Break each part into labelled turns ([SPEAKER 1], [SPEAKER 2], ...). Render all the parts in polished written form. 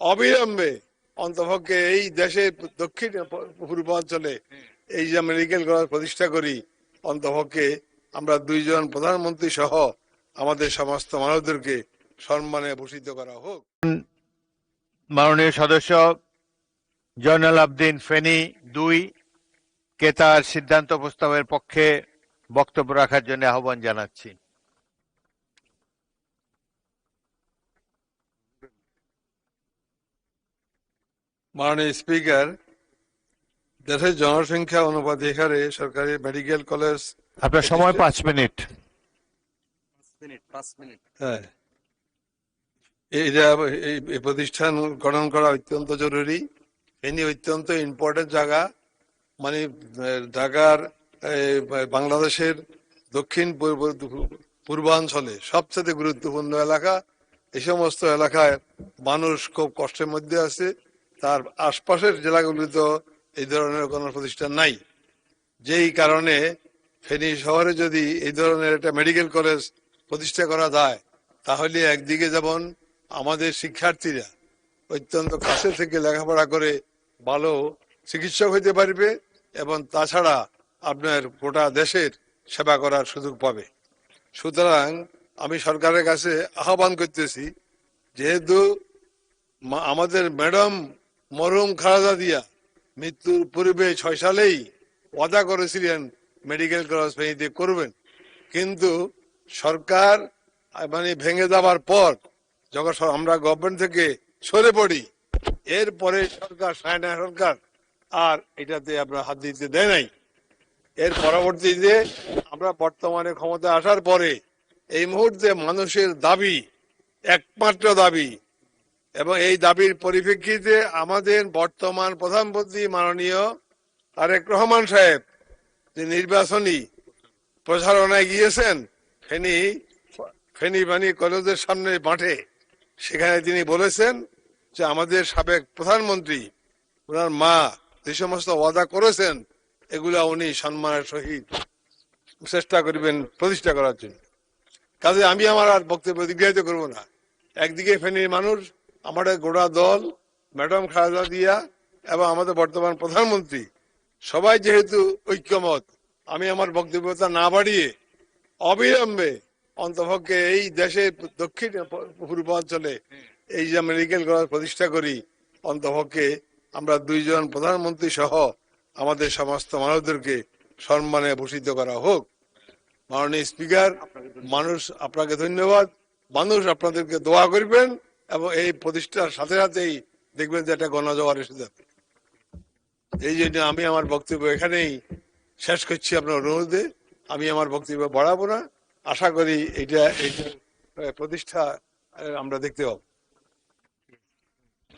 [SPEAKER 1] অবিলম্বে অন্তপক্ষে এই দেশের দক্ষিণ পূর্বাঞ্চলে এই যে মেডিকেল কলেজ প্রতিষ্ঠা করি, অন্তপক্ষে আমরা দুইজন প্রধানমন্ত্রী সহ আমাদের সমস্ত মানুষদেরকে সম্মানে ভূষিত করা হোক।
[SPEAKER 2] মাননীয় সদস্য জয়নাল আবদিন ফেনী 2 কে তার সিদ্ধান্ত প্রস্তাবের পক্ষে বক্তব্য রাখার জন্য আহ্বান জানাচ্ছি।
[SPEAKER 1] মাননীয় স্পিকার, দেশের জনসংখ্যা অনুপাতে হারে সরকারি মেডিকেল কলেজ,
[SPEAKER 2] আপনার সময় 5 মিনিট।
[SPEAKER 1] হ্যাঁ, এই প্রতিষ্ঠান গঠন করা অত্যন্ত জরুরি। এনি অত্যন্ত ইম্পর্টেন্ট জায়গা, মানে ঢাকার বাংলাদেশের দক্ষিণ পূর্বাঞ্চলে সবচেয়ে গুরুত্বপূর্ণ এলাকা। এই সমস্ত এলাকায় মানুষ খুব কষ্টের মধ্যে আছে। তার আশপাশের জেলাগুলিতে এই ধরনের কোনো প্রতিষ্ঠান নাই। যেই কারণে ফেনী শহরে যদি এই ধরনের একটা মেডিকেল কলেজ প্রতিষ্ঠা করা যায়, তাহলে একদিকে যেমন আমাদের শিক্ষার্থীরা অত্যন্ত কাছে থেকে লেখাপড়া করে ভালো চিকিৎসক হইতে পারবে, এবং তাছাড়া আপনার গোটা দেশের সেবা করার সুযোগ পাবে। সুতরাং আমি সরকারের কাছে আহ্বান করতেছি, যেহেতু আমাদের ম্যাডাম মরহুম খালেদা জিয়া মৃত্যুর পূর্বে 6 সালেই ওয়াদা করেছিলেন মেডিকেল কলেজ ফেনীতে করবেন, কিন্তু সরকার মানে ভেঙে যাবার পর যখন আমরা গভর্নমেন্ট থেকে সরে পড়ি, এরপরে সরকার সরকার আর এটাতে আমরা হাত দিতে দেয় নাই। এর পরবর্তীতে আমরা বর্তমানে ক্ষমতা আসার পরে এই মুহূর্তে মানুষের দাবি, একমাত্র দাবি, এবং এই দাবির পরিপ্রেক্ষিতে আমাদের বর্তমান প্রধানমন্ত্রী মাননীয় তারেক রহমান সাহেব যে নির্বাচনী প্রচারণায় গিয়েছেন ফেনী কলেজের সামনে মাঠে, সেখানে তিনি বলেছেন যে আমাদের সাবেক প্রধানমন্ত্রী ওনার মা যে সমস্ত ওয়াদা করেছেন এগুলা উনি সম্মানের সহিত চেষ্টা করবেন প্রতিষ্ঠা করার জন্য। কাজে আমি আমার আর বক্তব্য দীর্ঘায়িত করবো না। একদিকে ফেনীর মানুষ, আমাদের গোটা দল, ম্যাডাম খালেদা জিয়া এবং আমাদের বর্তমান প্রধানমন্ত্রী সবাই যেহেতু ঐক্যমত, আমি আমার বক্তব্যতা না বাড়িয়ে অবিলম্বে অন্তপক্ষে এই দেশের দক্ষিণ পূর্বাঞ্চলে এই যে মেডিকেল কলেজ প্রতিষ্ঠা করি, অন্তপক্ষে আমরা দুইজন প্রধানমন্ত্রী সহ আমাদের সমস্ত মানুষদেরকে সম্মানে ভূষিত করা হোক। মাননীয় স্পিকার, মানুষ আপনাকে ধন্যবাদ। মানুষ আপনাদেরকে দোয়া করবেন এবং এই প্রতিষ্ঠার সাথে সাথেই দেখবেন যে একটা গণজোয়ার এসে যাবে। এই জন্য আমি আমার বক্তব্য এখানেই শেষ করছি আপনার অনুরোধে। আমি আমার বক্তব্য বাড়াবো না। আশা করি এইটা প্রতিষ্ঠা আমরা দেখতে পাবো।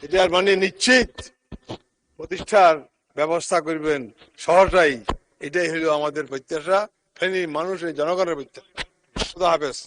[SPEAKER 1] এটার মানে নিশ্চিত প্রতিষ্ঠার ব্যবস্থা করবেন সহসাই, এটাই হলো আমাদের প্রত্যাশা, ফেনীর মানুষের জনগণের প্রত্যাশা। খুদা হাফেজ।